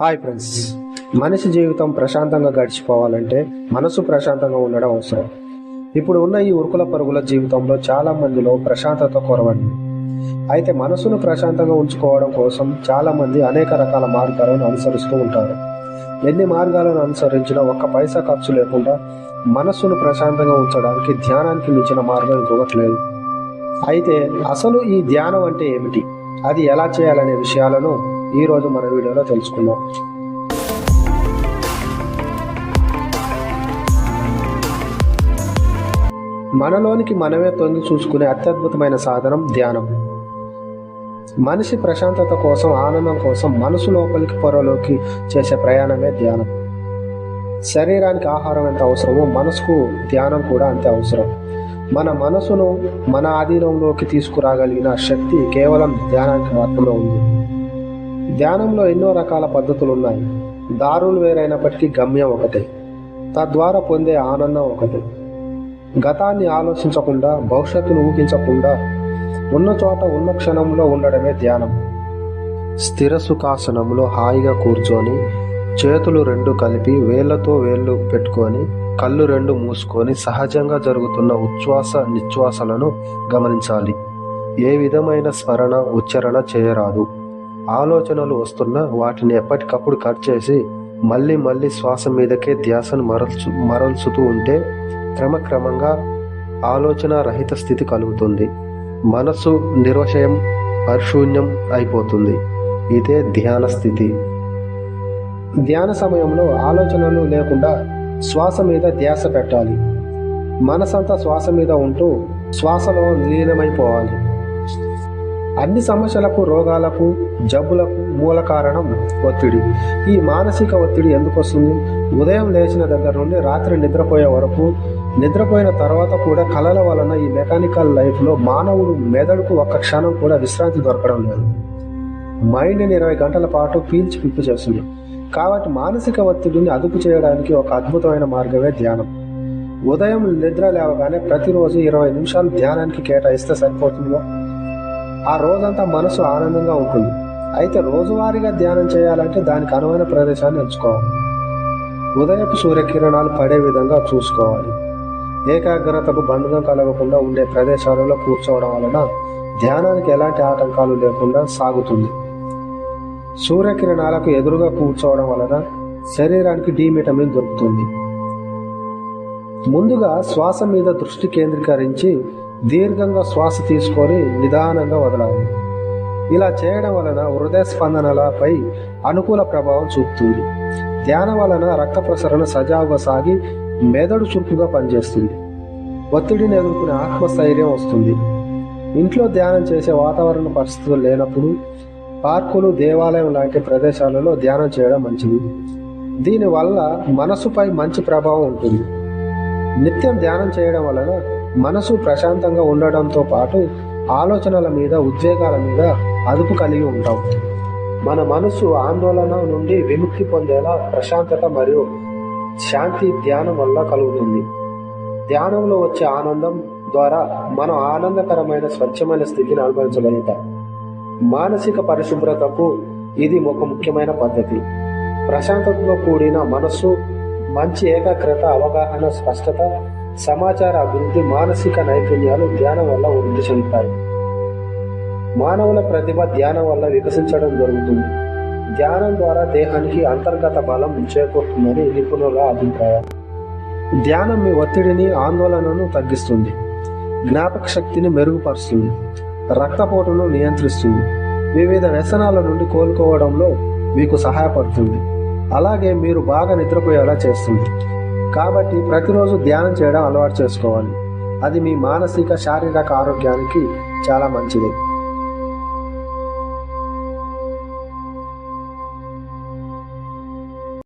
Hi friends, మనిషి జీవితం ప్రశాంతంగా గడిచిపోవాలంటే మనసు ప్రశాంతంగా ఉండడం అవసరం. ఇప్పుడు ఉన్న ఈ ఉరుకుల పరుగుల జీవితంలో చాలా మందిలో ప్రశాంతత కొరవండి. అయితే మనసును ప్రశాంతంగా ఉంచుకోవడం కోసం చాలా మంది అనేక రకాల మార్గాలను అనుసరిస్తూ ఉంటారు. ఎన్ని మార్గాలను అనుసరించినా ఒక్క పైసా ఖర్చు లేకుండా మనస్సును ప్రశాంతంగా ఉంచడానికి ధ్యానానికి మించిన మార్గం ఇంకొకటి లేదు. అయితే అసలు ఈ ధ్యానం అంటే ఏమిటి, అది ఎలా చేయాలనే విషయాలను ఈరోజు మన వీడియోలో తెలుసుకుందాం. మనలోనికి మనమే తొంగి చూసుకునే అత్యద్భుతమైన సాధనం ధ్యానం. మనిషి ప్రశాంతత కోసం, ఆనందం కోసం మనసు లోపలికి పొరలోకి చేసే ప్రయాణమే ధ్యానం. శరీరానికి ఆహారం ఎంత అవసరమో మనసుకు ధ్యానం కూడా అంతే అవసరం. మన మనసును మన ఆధీనంలోకి తీసుకురాగలిగిన శక్తి కేవలం ధ్యానానికి మాత్రమే ఉంది. ధ్యానంలో ఎన్నో రకాల పద్ధతులు ఉన్నాయి. దారులు వేరైనప్పటికీ గమ్యం ఒకటే, తద్వారా పొందే ఆనందం ఒకటే. గతాన్ని ఆలోచించకుండా, భవిష్యత్తును ఊహించకుండా ఉన్న చోట ఉన్న క్షణంలో ఉండడమే ధ్యానం. స్థిర సుఖాసనంలో హాయిగా కూర్చొని చేతులు రెండు కలిపి వేళ్లతో వేళ్ళు పెట్టుకొని కళ్ళు రెండు మూసుకొని సహజంగా జరుగుతున్న ఉచ్ఛ్వాస నిశ్వాసలను గమనించాలి. ఏ విధమైన స్మరణ, ఉచ్చారణ చేయరాదు. ఆలోచనలు వస్తున్నా వాటిని ఎప్పటికప్పుడు కట్ చేసి మళ్ళీ మళ్ళీ శ్వాస మీదకే ధ్యాసను మరల్చుతూ ఉంటే క్రమక్రమంగా ఆలోచన రహిత స్థితి కలుగుతుంది. మనసు నిర్వశయం, పరిశూన్యం అయిపోతుంది. ఇదే ధ్యాన స్థితి. ధ్యాన సమయంలో ఆలోచనలు లేకుండా శ్వాస మీద ధ్యాస పెట్టాలి. మనసంతా శ్వాస మీద ఉంటూ శ్వాసలో లీనమైపోవాలి. అన్ని సమస్యలకు, రోగాలకు, జబ్బులకు మూల కారణం ఒత్తిడి. ఈ మానసిక ఒత్తిడి ఎందుకు వస్తుంది? ఉదయం లేచిన దగ్గర నుండి రాత్రి నిద్రపోయే వరకు, నిద్రపోయిన తర్వాత కూడా కలల వలన ఈ మెకానికల్ లైఫ్లో మానవుడు మెదడుకు ఒక్క క్షణం కూడా విశ్రాంతి దొరకడం లేదు. మైండ్ని 20 గంటల పాటు పీల్చి పిప్పి చేస్తుంది. కాబట్టి మానసిక ఒత్తిడిని అదుపు చేయడానికి ఒక అద్భుతమైన మార్గమే ధ్యానం. ఉదయం నిద్ర లేవగానే ప్రతిరోజు 20 నిమిషాలు ధ్యానానికి కేటాయిస్తే సరిపోతుందో ఆ రోజంతా మనసు ఆనందంగా ఉంటుంది. అయితే రోజువారీగా ధ్యానం చేయాలంటే దానికి అనువైన ప్రదేశాన్ని ఎంచుకోవాలి. ఉదయపు సూర్యకిరణాలు పడే విధంగా చూసుకోవాలి. ఏకాగ్రతకు బంధకం కలగకుండా ఉండే ప్రదేశాలలో కూర్చోవడం వలన ధ్యానానికి ఎలాంటి ఆటంకాలు లేకుండా సాగుతుంది. సూర్యకిరణాలకు ఎదురుగా కూర్చోవడం వలన శరీరానికి డి విటమిన్ దొరుకుతుంది. ముందుగా శ్వాస మీద దృష్టి కేంద్రీకరించి దీర్ఘంగా శ్వాస తీసుకొని నిదానంగా వదలాలి. ఇలా చేయడం వలన హృదయ స్పందనలపై అనుకూల ప్రభావం చూపుతుంది. ధ్యానం వలన రక్త ప్రసరణ సజావుగా సాగి మెదడు చురుకుగా పనిచేస్తుంది. ఒత్తిడిని ఎదుర్కొనే ఆత్మస్థైర్యం వస్తుంది. ఇంట్లో ధ్యానం చేసే వాతావరణ పరిస్థితులు లేనప్పుడు పార్కులు, దేవాలయం లాంటి ప్రదేశాలలో ధ్యానం చేయడం మంచిది. దీనివల్ల మనసుపై మంచి ప్రభావం ఉంటుంది. నిత్యం ధ్యానం చేయడం వలన మనసు ప్రశాంతంగా ఉండడంతో పాటు ఆలోచనల మీద, ఉద్వేగాల మీద అదుపు కలిగి ఉంటాం. మన మనసు ఆందోళన నుండి విముక్తి పొందేలా ప్రశాంతత మరియు శాంతి ధ్యానం వల్ల కలుగుతుంది. ధ్యానంలో వచ్చే ఆనందం ద్వారా మనం ఆనందకరమైన, స్వచ్ఛమైన స్థితిని అనుభవించగలుగుతాం. మానసిక పరిశుభ్రతకు ఇది ఒక ముఖ్యమైన పద్ధతి. ప్రశాంతతతో కూడిన మనస్సు, మంచి ఏకాగ్రత, అవగాహన, స్పష్టత, సమాచార అభివృద్ధి, మానసిక నైపుణ్యాలు ధ్యానం వల్ల వృద్ధి చెందుతాయి. మానవుల ప్రతిభ ధ్యానం వల్ల వికసించడం జరుగుతుంది. ధ్యానం ద్వారా దేహానికి అంతర్గత బలం చేకూరుతుందని నిపుణుల అభిప్రాయం. ధ్యానం మీ ఒత్తిడిని, ఆందోళనను తగ్గిస్తుంది, జ్ఞాపక శక్తిని మెరుగుపరుస్తుంది, రక్తపోటును నియంత్రిస్తుంది, వివిధ వ్యసనాల నుండి కోలుకోవడంలో మీకు సహాయపడుతుంది. అలాగే మీరు బాగా నిద్రపోయేలా చేస్తుంది. కాబట్టి ప్రతిరోజు ధ్యానం చేయడం అలవాటు చేసుకోవాలి. అది మీ మానసిక, శారీరక ఆరోగ్యానికి చాలా మంచిది.